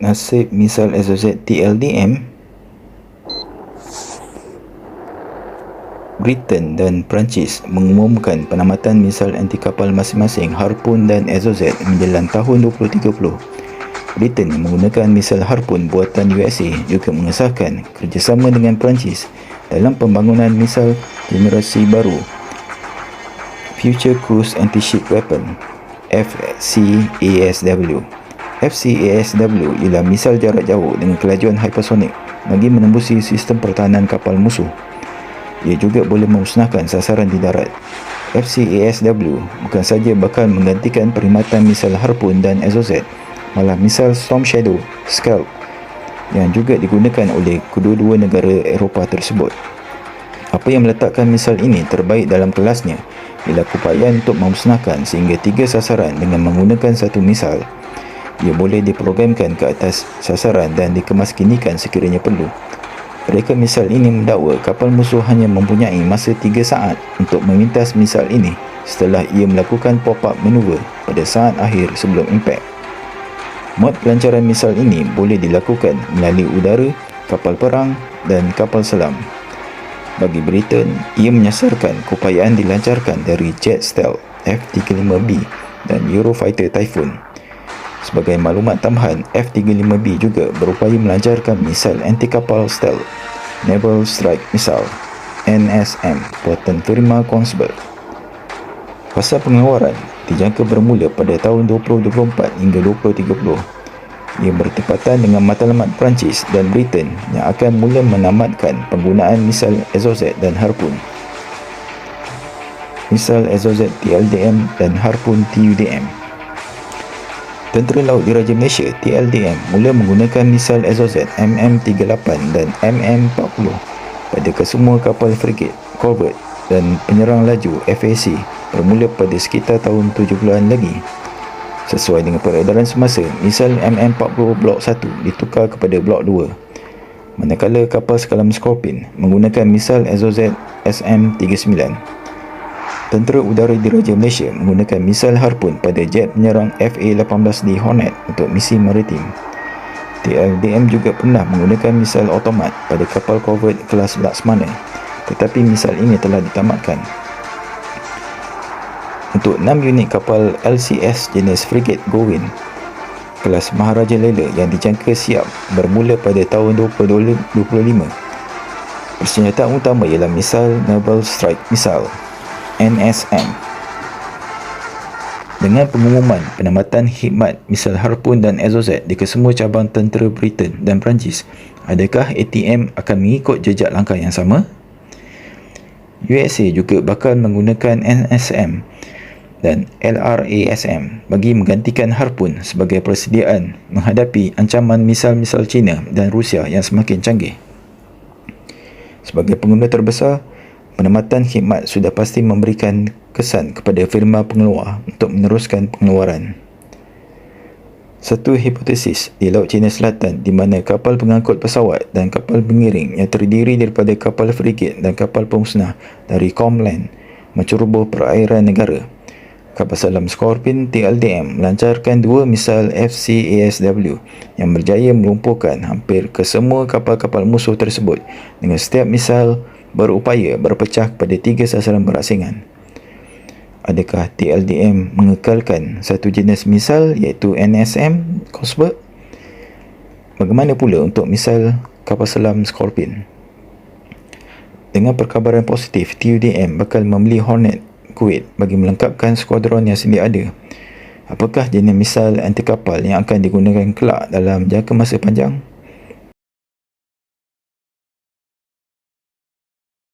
Nasib misal SOZ TLDM. Britain dan Perancis mengumumkan penamatan misal anti kapal masing-masing Harpoon dan SOZ menjelang tahun 2030. Britain yang menggunakan misal Harpoon buatan USA juga mengesahkan kerjasama dengan Perancis dalam pembangunan misal generasi baru Future Cruise Anti-Ship Weapon FCASW. FCASW ialah misal jarak jauh dengan kelajuan hypersonik bagi menembusi sistem pertahanan kapal musuh. Ia juga boleh memusnahkan sasaran di darat. FCASW bukan saja bakal menggantikan perkhidmatan misal Harpoon dan SOZ, malah misal Storm Shadow, Scalp yang juga digunakan oleh kedua-dua negara Eropah tersebut. Apa yang meletakkan misal ini terbaik dalam kelasnya ialah upayaan untuk memusnahkan sehingga 3 sasaran dengan menggunakan satu misal. Ia boleh diprogramkan ke atas sasaran dan dikemaskinikan sekiranya perlu. Mereka misal ini mendakwa kapal musuh hanya mempunyai masa 3 saat untuk memintas misal ini setelah ia melakukan pop-up maneuver pada saat akhir sebelum impact. Mod pelancaran misal ini boleh dilakukan melalui udara, kapal perang dan kapal selam. Bagi Britain, ia menyasarkan keupayaan dilancarkan dari Jet Stealth F-35B dan Eurofighter Typhoon. Sebagai maklumat tambahan, F-35B juga berupaya melancarkan misal anti-kapal stealth Naval Strike Missile NSM buatan firma Kongsberg. Fasa pengeluaran dijangka bermula pada tahun 2024 hingga 2030. Ia bertepatan dengan matlamat Perancis dan Britain yang akan mula menamatkan penggunaan misal SOZ dan Harpoon. Misal SOZ TLDM dan Harpoon TUDM. Tentera Laut Diraja Malaysia TLDM mula menggunakan misal SOZ MM38 dan MM40 pada kesemua kapal frigate, korvet dan penyerang laju FAC bermula pada sekitar tahun 70-an lagi. Sesuai dengan peredaran semasa, misal MM40 Blok 1 ditukar kepada Blok 2, manakala kapal sekalam Scorpion menggunakan misal SOZ SM39. Tentera Udara Diraja Malaysia menggunakan misal Harpoon pada jet penyerang FA-18D Hornet untuk misi maritim. TLDM juga pernah menggunakan misal automat pada kapal korvet kelas Laksmana, tetapi misal ini telah ditamatkan. Untuk 6 unit kapal LCS jenis frigate Gowind kelas Maharaja Lela yang dijangka siap bermula pada tahun 2025. Persenjataan utama ialah misal Naval Strike Missile NSM. Dengan pengumuman penamatan khidmat misal Harpoon dan SOZ di kesemua cabang tentera Britain dan Perancis, adakah ATM akan mengikut jejak langkah yang sama? USA juga bakal menggunakan NSM dan LRASM bagi menggantikan Harpoon sebagai persediaan menghadapi ancaman misal-misal China dan Rusia yang semakin canggih. Sebagai pengguna terbesar, penamatan khidmat sudah pasti memberikan kesan kepada firma pengeluar untuk meneruskan pengeluaran. Satu hipotesis di Laut Cina Selatan di mana kapal pengangkut pesawat dan kapal pengiring yang terdiri daripada kapal frigate dan kapal pemusnah dari Comland menceroboh perairan negara. Kapal selam Scorpion TLDM melancarkan 2 misal FCASW yang berjaya melumpuhkan hampir kesemua kapal-kapal musuh tersebut dengan setiap misal berupaya berpecah pada 3 sasaran berasingan. Adakah TLDM mengekalkan satu jenis misal iaitu NSM Kongsberg? Bagaimana pula untuk misal kapal selam Scorpion? Dengan perkabaran positif, TUDM bakal membeli Hornet Kuwait bagi melengkapkan skuadron yang sedia ada. Apakah jenis misal anti kapal yang akan digunakan kelak dalam jangka masa panjang?